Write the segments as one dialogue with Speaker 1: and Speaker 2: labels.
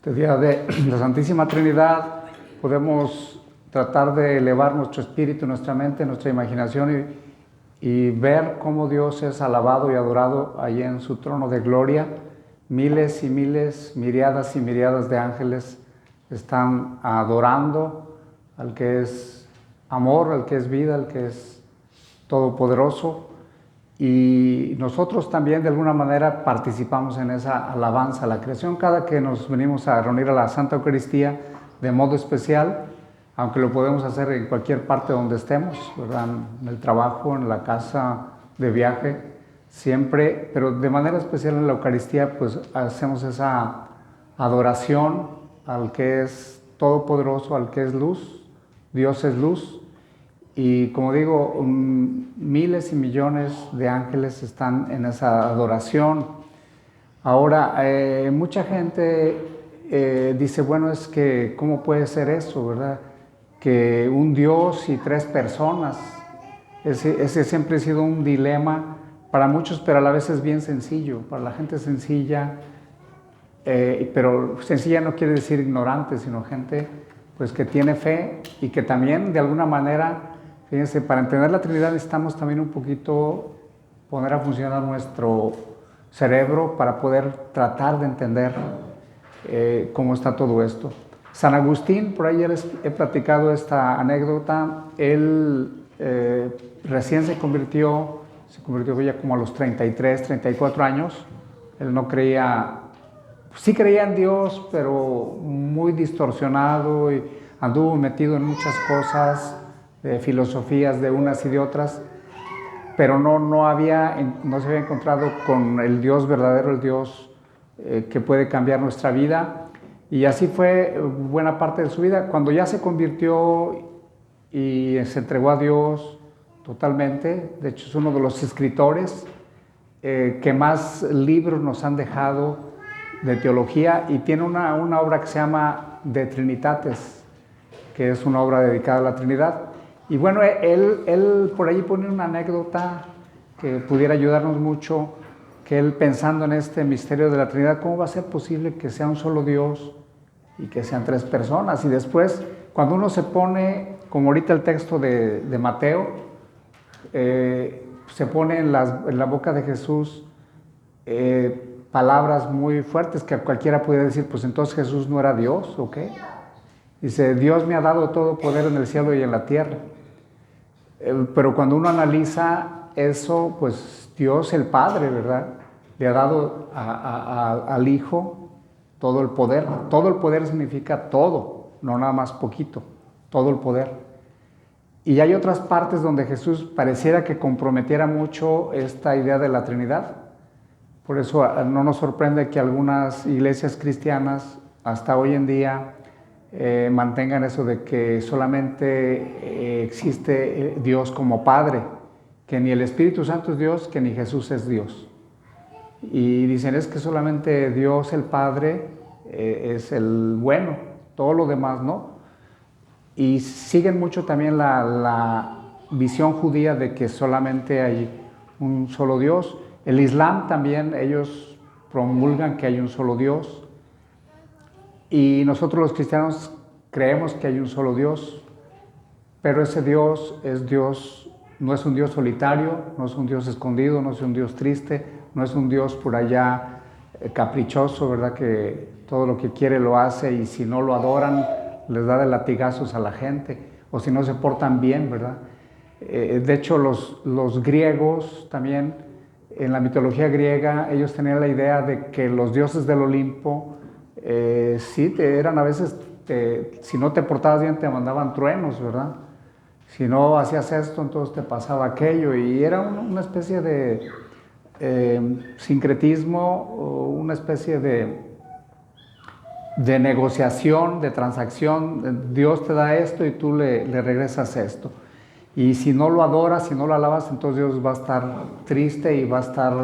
Speaker 1: Este día de la Santísima Trinidad podemos tratar de elevar nuestro espíritu, nuestra mente, nuestra imaginación y ver cómo Dios es alabado y adorado allí en su trono de gloria. Miles y miles, miriadas y miriadas de ángeles están adorando al que es amor, al que es vida, al que es todopoderoso. Y nosotros también de alguna manera participamos en esa alabanza a la creación cada que nos venimos a reunir a la Santa Eucaristía de modo especial, aunque lo podemos hacer en cualquier parte donde estemos, ¿verdad? En el trabajo, en la casa, de viaje, siempre, pero de manera especial en la Eucaristía, pues hacemos esa adoración al que es todopoderoso, al que es luz. Dios es luz. Y como digo, miles y millones de ángeles están en esa adoración. Ahora, mucha gente dice, bueno, es que ¿cómo puede ser eso, verdad? Que un Dios y tres personas. Ese siempre ha sido un dilema para muchos, pero a la vez es bien sencillo. Para la gente sencilla, pero sencilla no quiere decir ignorante, sino gente pues, que tiene fe y que también de alguna manera... Fíjense, para entender la Trinidad necesitamos también un poquito poner a funcionar nuestro cerebro para poder tratar de entender cómo está todo esto. San Agustín, por ahí ya les he platicado esta anécdota, él recién se convirtió ya como a los 33, 34 años, él no creía, sí creía en Dios, pero muy distorsionado y anduvo metido en muchas cosas, de filosofías de unas y de otras, pero no se había encontrado con el Dios verdadero, el Dios que puede cambiar nuestra vida. Y así fue buena parte de su vida. Cuando ya se convirtió y se entregó a Dios totalmente, de hecho es uno de los escritores que más libros nos han dejado de teología, y tiene una obra que se llama De Trinitatis, que es una obra dedicada a la Trinidad. Y bueno, él por ahí pone una anécdota que pudiera ayudarnos mucho, que él pensando en este misterio de la Trinidad, ¿cómo va a ser posible que sea un solo Dios y que sean tres personas? Y después, cuando uno se pone, como ahorita el texto de Mateo, se pone en la boca de Jesús palabras muy fuertes que cualquiera puede decir, pues entonces Jesús no era Dios, ¿o qué? Dice, Dios me ha dado todo poder en el cielo y en la tierra. Pero cuando uno analiza eso, pues Dios el Padre, ¿verdad? Le ha dado al Hijo todo el poder. Todo el poder significa todo, no nada más poquito, todo el poder. Y hay otras partes donde Jesús pareciera que comprometiera mucho esta idea de la Trinidad. Por eso no nos sorprende que algunas iglesias cristianas hasta hoy en día mantengan eso de que solamente existe Dios como Padre, que ni el Espíritu Santo es Dios, que ni Jesús es Dios. Y dicen es que solamente Dios el Padre es el bueno, todo lo demás no. Y siguen mucho también la visión judía de que solamente hay un solo Dios. El Islam también, ellos promulgan que hay un solo Dios. Y nosotros los cristianos creemos que hay un solo Dios, pero ese Dios es Dios, no es un Dios solitario, no es un Dios escondido, no es un Dios triste, no es un Dios por allá caprichoso, ¿verdad? Que todo lo que quiere lo hace y si no lo adoran les da de latigazos a la gente, o si no se portan bien, ¿verdad? De hecho los griegos también, en la mitología griega, ellos tenían la idea de que los dioses del Olimpo sí, eran a veces, si no te portabas bien te mandaban truenos, ¿verdad? Si no hacías esto, entonces te pasaba aquello, y era una especie de sincretismo, una especie de negociación, de transacción. Dios te da esto y tú le regresas esto. Y si no lo adoras, si no lo alabas, entonces Dios va a estar triste y va a estar,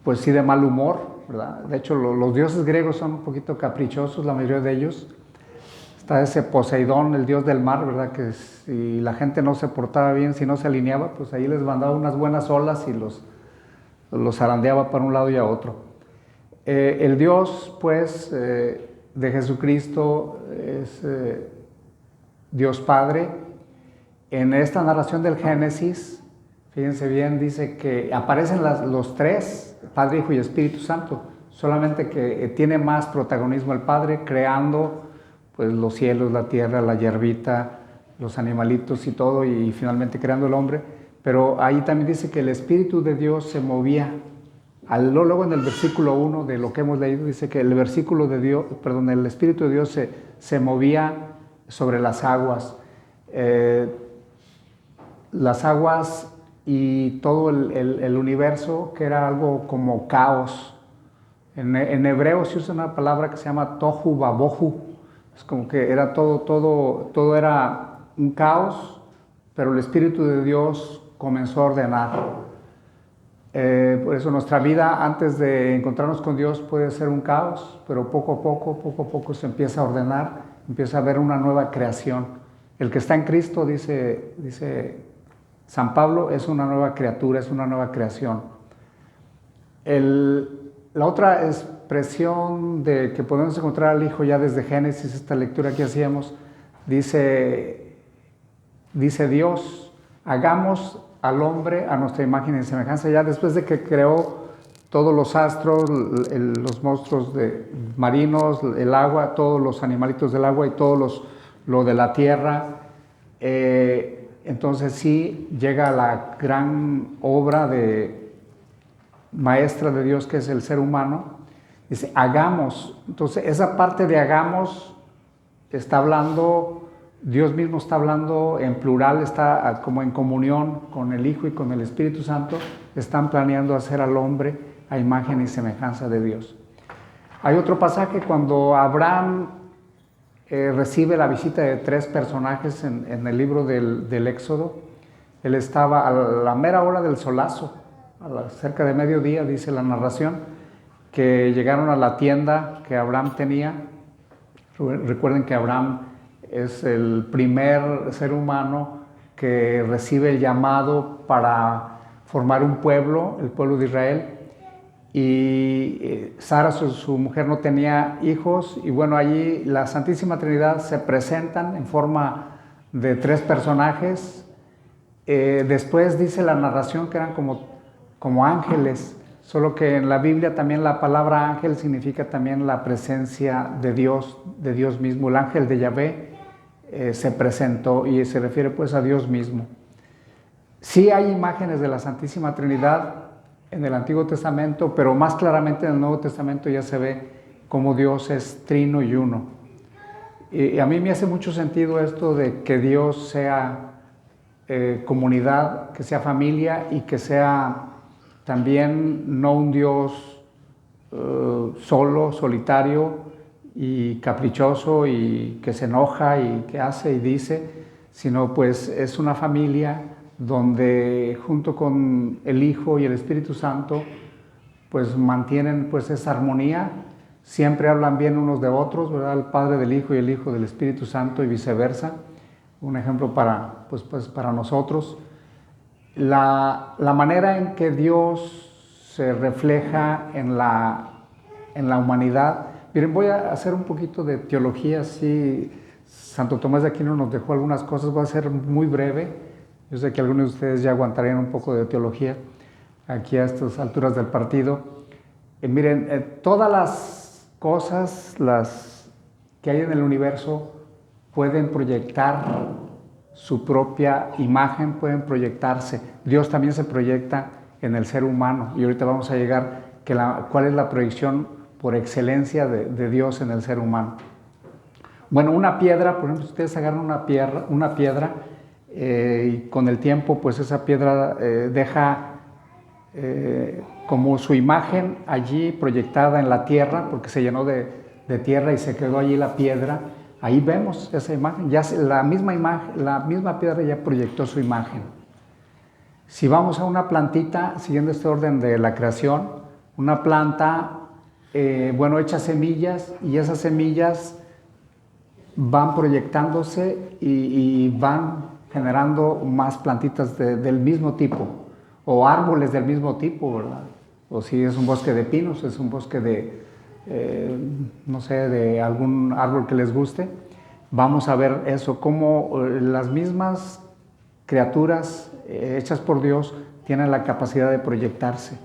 Speaker 1: pues sí, de mal humor, ¿verdad? De hecho, los dioses griegos son un poquito caprichosos, la mayoría de ellos. Está ese Poseidón, el dios del mar, ¿verdad? Que si la gente no se portaba bien, si no se alineaba, pues ahí les mandaba unas buenas olas y los zarandeaba para un lado y a otro. El Dios, pues, de Jesucristo es Dios Padre. En esta narración del Génesis, fíjense bien, dice que aparecen los tres, Padre, Hijo y Espíritu Santo, solamente que tiene más protagonismo el Padre creando pues, los cielos, la tierra, la hierbita, los animalitos y todo, y finalmente creando el hombre. Pero ahí también dice que el Espíritu de Dios se movía. Luego en el versículo 1 de lo que hemos leído dice que el Espíritu de Dios se movía sobre las aguas. Las aguas y todo el universo, que era algo como caos. En hebreo se usa una palabra que se llama tohu babohu. Es como que era todo era un caos, pero el Espíritu de Dios comenzó a ordenar. Por eso nuestra vida antes de encontrarnos con Dios puede ser un caos, pero poco a poco se empieza a ordenar, empieza a haber una nueva creación. El que está en Cristo, dice San Pablo, es una nueva criatura, es una nueva creación. La otra expresión de que podemos encontrar al Hijo ya desde Génesis, esta lectura que hacíamos, dice Dios, hagamos al hombre a nuestra imagen y semejanza. Ya después de que creó todos los astros, los monstruos marinos, el agua, todos los animalitos del agua y lo de la tierra, entonces sí llega la gran obra maestra de Dios, que es el ser humano. Dice, hagamos. Entonces esa parte de hagamos está hablando, Dios mismo está hablando en plural, está como en comunión con el Hijo y con el Espíritu Santo, están planeando hacer al hombre a imagen y semejanza de Dios. Hay otro pasaje cuando Abraham recibe la visita de tres personajes en el libro del Éxodo. Él estaba a la mera hora del solazo, cerca de mediodía, dice la narración, que llegaron a la tienda que Abraham tenía. Recuerden que Abraham es el primer ser humano que recibe el llamado para formar un pueblo, el pueblo de Israel. Y Sara, su mujer, no tenía hijos, y bueno, allí la Santísima Trinidad se presentan en forma de tres personajes. Después dice la narración que eran como ángeles, solo que en la Biblia también la palabra ángel significa también la presencia de Dios mismo. El ángel de Yahvé se presentó y se refiere pues a Dios mismo. Sí hay imágenes de la Santísima Trinidad en el Antiguo Testamento, pero más claramente en el Nuevo Testamento ya se ve cómo Dios es trino y uno. Y a mí me hace mucho sentido esto de que Dios sea comunidad, que sea familia y que sea también no un Dios solo, solitario y caprichoso y que se enoja y que hace y dice, sino pues es una familia donde junto con el Hijo y el Espíritu Santo pues mantienen pues esa armonía, siempre hablan bien unos de otros, ¿verdad? El Padre del Hijo y el Hijo del Espíritu Santo y viceversa. Un ejemplo para nosotros. La manera en que Dios se refleja en la humanidad. Miren, voy a hacer un poquito de teología, sí. Santo Tomás de Aquino nos dejó algunas cosas, voy a ser muy breve. Yo sé que algunos de ustedes ya aguantarían un poco de teología aquí a estas alturas del partido. Miren, todas las cosas que hay en el universo pueden proyectar su propia imagen, pueden proyectarse. Dios también se proyecta en el ser humano y ahorita vamos a llegar cuál es la proyección por excelencia de Dios en el ser humano. Bueno, una piedra, por ejemplo, si ustedes agarran una piedra y con el tiempo pues esa piedra deja como su imagen allí proyectada en la tierra, porque se llenó de tierra y se quedó allí la piedra. Ahí vemos esa imagen, ya la misma piedra ya proyectó su imagen. Si vamos a una plantita, siguiendo este orden de la creación, una planta, echa semillas y esas semillas van proyectándose y van generando más plantitas del mismo tipo o árboles del mismo tipo, ¿verdad? o si es un bosque de pinos, es un bosque de, no sé, de algún árbol que les guste, vamos a ver eso, cómo las mismas criaturas hechas por Dios tienen la capacidad de proyectarse.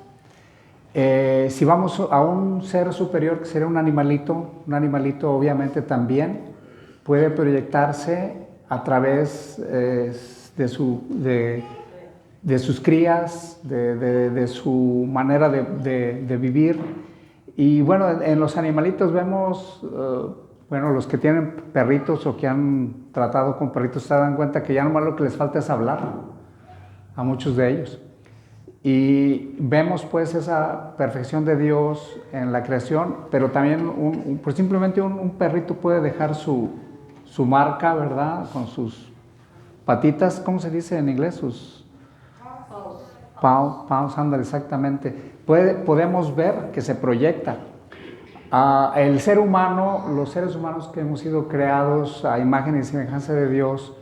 Speaker 1: Si vamos a un ser superior, que sería un animalito obviamente también puede proyectarse a través de sus crías, de su manera de vivir. Y bueno, en los animalitos vemos, bueno, los que tienen perritos o que han tratado con perritos se dan cuenta que ya nomás lo que les falta es hablar, a muchos de ellos. Y vemos pues esa perfección de Dios en la creación, pero también pues simplemente un perrito puede dejar su marca, ¿verdad? Con sus patitas, ¿cómo se dice en inglés? Sus paws, ándale, exactamente. Podemos ver que se proyecta. El ser humano, los seres humanos que hemos sido creados a imagen y semejanza de Dios,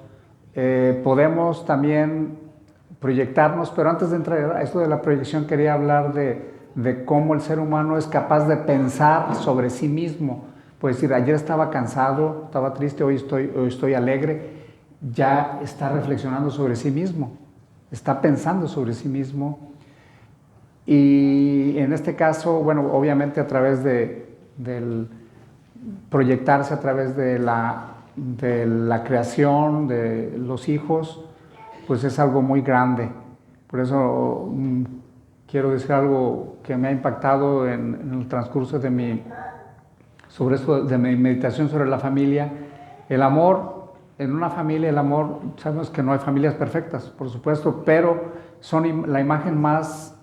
Speaker 1: podemos también proyectarnos, pero antes de entrar a esto de la proyección quería hablar de cómo el ser humano es capaz de pensar sobre sí mismo. Puede decir, ayer estaba cansado, estaba triste, hoy estoy alegre. Ya está reflexionando sobre sí mismo, está pensando sobre sí mismo. Y en este caso, bueno, obviamente a través del proyectarse, a través de la creación de los hijos, pues es algo muy grande. Por eso quiero decir algo que me ha impactado en el transcurso de mi meditación sobre la familia. El amor, en una familia, el amor, sabemos que no hay familias perfectas, por supuesto, pero son la imagen más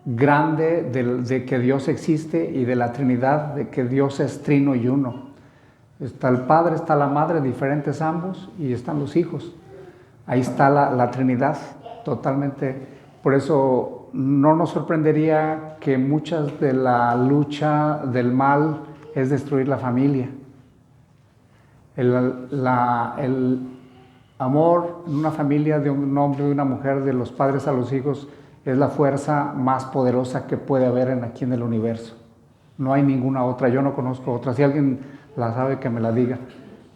Speaker 1: grande de que Dios existe y de la Trinidad, de que Dios es trino y uno. Está el Padre, está la Madre, diferentes ambos, y están los hijos. Ahí está la Trinidad, totalmente. Por eso no nos sorprendería que muchas de la lucha del mal es destruir la familia. El amor en una familia de un hombre y una mujer, de los padres a los hijos, es la fuerza más poderosa que puede haber aquí en el universo. No hay ninguna otra, yo no conozco otra. Si alguien la sabe, que me la diga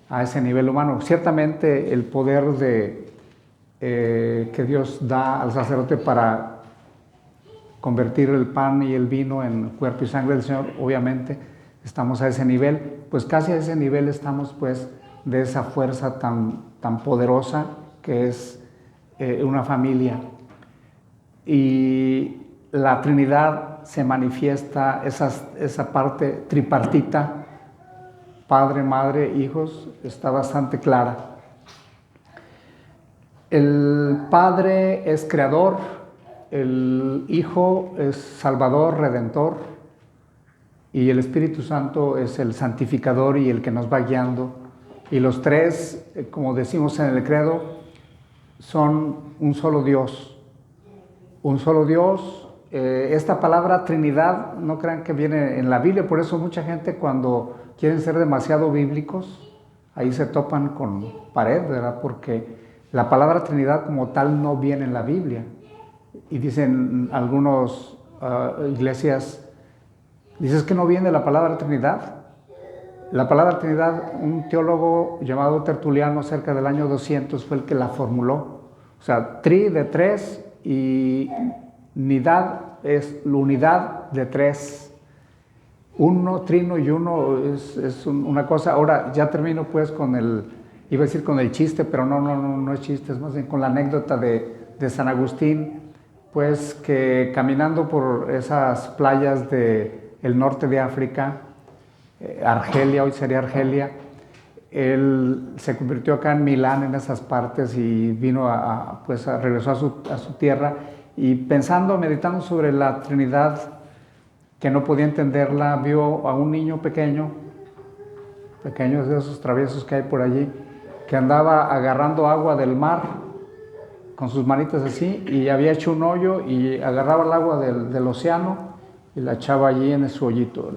Speaker 1: a ese nivel humano. Ciertamente el poder que Dios da al sacerdote para convertir el pan y el vino en cuerpo y sangre del Señor, obviamente estamos a ese nivel, pues casi a ese nivel estamos pues de esa fuerza tan poderosa que es una familia. Y la Trinidad se manifiesta, esa parte tripartita, Padre, Madre, Hijos, está bastante clara. El Padre es creador, el Hijo es Salvador, Redentor, y el Espíritu Santo es el santificador y el que nos va guiando. Y los tres, como decimos en el credo, son un solo Dios. Un solo Dios. Esta palabra Trinidad, no crean que viene en la Biblia, por eso mucha gente cuando quieren ser demasiado bíblicos, ahí se topan con pared, ¿verdad? Porque la palabra Trinidad como tal no viene en la Biblia. Y dicen algunas iglesias, dices que no viene la palabra Trinidad. La palabra Trinidad, un teólogo llamado Tertuliano cerca del año 200 fue el que la formuló. O sea, tri de tres y nidad es la unidad de tres. Uno, trino y uno es una cosa. Ahora ya termino pues con iba a decir con el chiste, pero no es chiste, es más bien con la anécdota de San Agustín, pues que caminando por esas playas del norte de África, Argelia, hoy sería Argelia, él se convirtió acá en Milán, en esas partes, y vino regresó a su tierra, y meditando sobre la Trinidad, que no podía entenderla, vio a un niño pequeños de esos traviesos que hay por allí, que andaba agarrando agua del mar con sus manitas así, y había hecho un hoyo y agarraba el agua del océano y la echaba allí en su hoyito.